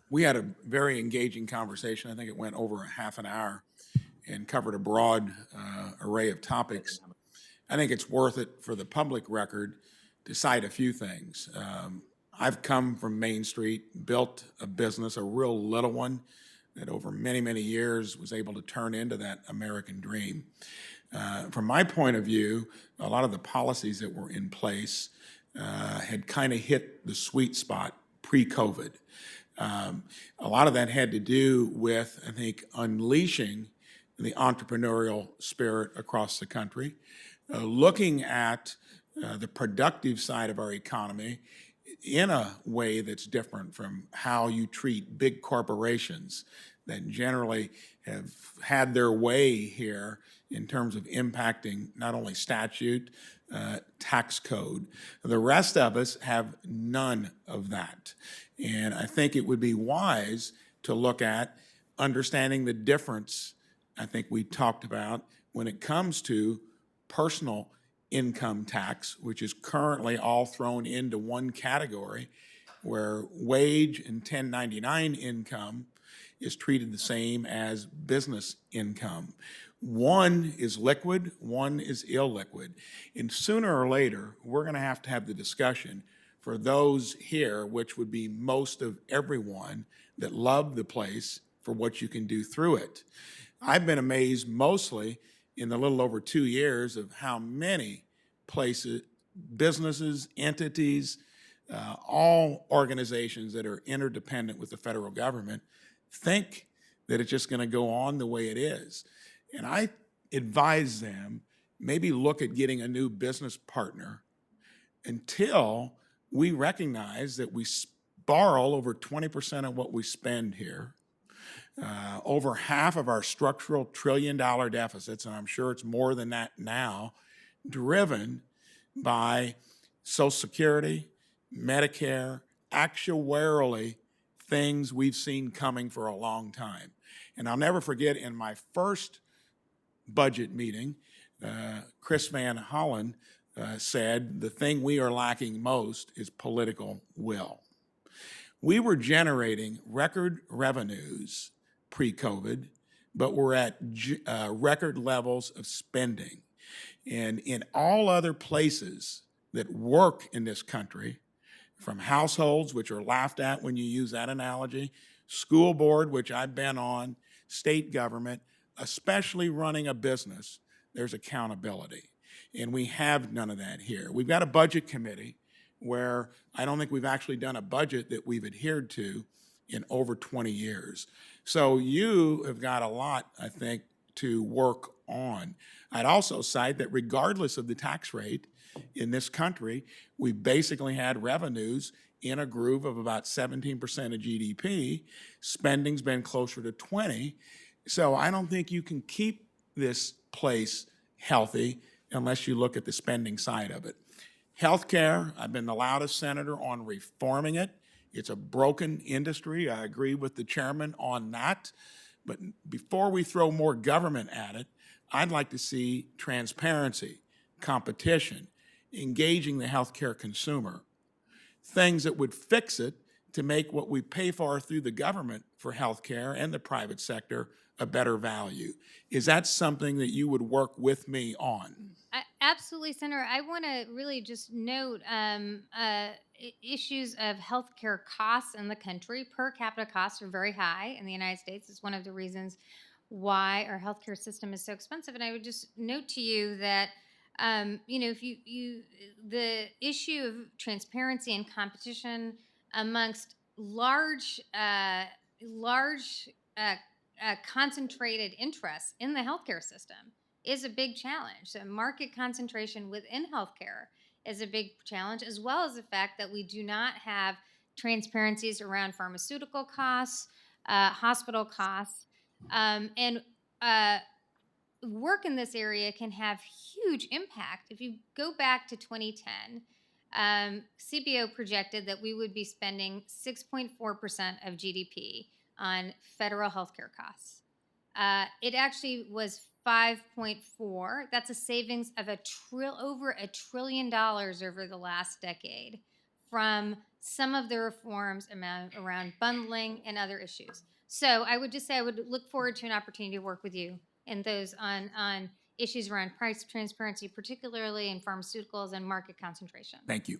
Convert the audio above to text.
We had a very engaging conversation. I think it went over a half an hour and covered a broad array of topics. I think it's worth it for the public record to cite a few things. I've come from Main Street, built a business, a real little one, that over many, many years was able to turn into that American dream. From my point of view, a lot of the policies that were in place had kind of hit the sweet spot pre-COVID. A lot of that had to do with, I think, unleashing the entrepreneurial spirit across the country, looking at the productive side of our economy in a way that's different from how you treat big corporations that generally have had their way here in terms of impacting not only statute, tax code. The rest of us have none of that. And I think it would be wise to look at understanding the difference I think we talked about when it comes to personal income tax, which is currently all thrown into one category, where wage and 1099 income is treated the same as business income. One is liquid, one is illiquid. And sooner or later, we're going to have the discussion for those here, which would be most of everyone that love the place for what you can do through it. I've been amazed mostly in the little over 2 years of how many places, businesses, entities, all organizations that are interdependent with the federal government think that it's just going to go on the way it is. And I advise them maybe look at getting a new business partner until we recognize that we borrow over 20% of what we spend here. Over half of our structural trillion-dollar deficits, and I'm sure it's more than that now, driven by Social Security, Medicare, actuarially things we've seen coming for a long time. And I'll never forget in my first budget meeting, Chris Van Hollen said, the thing we are lacking most is political will. We were generating record revenues pre-COVID, but we're at record levels of spending. And in all other places that work in this country, from households, which are laughed at when you use that analogy, school board, which I've been on, state government, especially running a business, there's accountability. And we have none of that here. We've got a budget committee where I don't think we've actually done a budget that we've adhered to in over 20 years. So you have got a lot, I think, to work on. I'd also cite that regardless of the tax rate in this country, we basically had revenues in a groove of about 17% of GDP. Spending's been closer to 20. So I don't think you can keep this place healthy unless you look at the spending side of it. Healthcare, I've been the loudest senator on reforming it. It's a broken industry. I agree with the chairman on that. But before we throw more government at it, I'd like to see transparency, competition, engaging the healthcare consumer, things that would fix it to make what we pay for through the government for healthcare and the private sector a better value. Is that something that you would work with me on? Absolutely, Senator. I want to really just note issues of healthcare costs in the country. Per capita costs are very high in the United States. It's one of the reasons why our healthcare system is so expensive. And I would just note to you that if the issue of transparency and competition amongst large concentrated interests in the healthcare system is a big challenge. So market concentration within healthcare is a big challenge, as well as the fact that we do not have transparencies around pharmaceutical costs, hospital costs, and work in this area can have huge impact. If you go back to 2010, CBO projected that we would be spending 6.4% of GDP on federal healthcare costs. It actually was 5.4. That's a savings of over $1 trillion over the last decade from some of the reforms around bundling and other issues. So I would just say I would look forward to an opportunity to work with you in those on issues around price transparency, particularly in pharmaceuticals and market concentration. Thank you.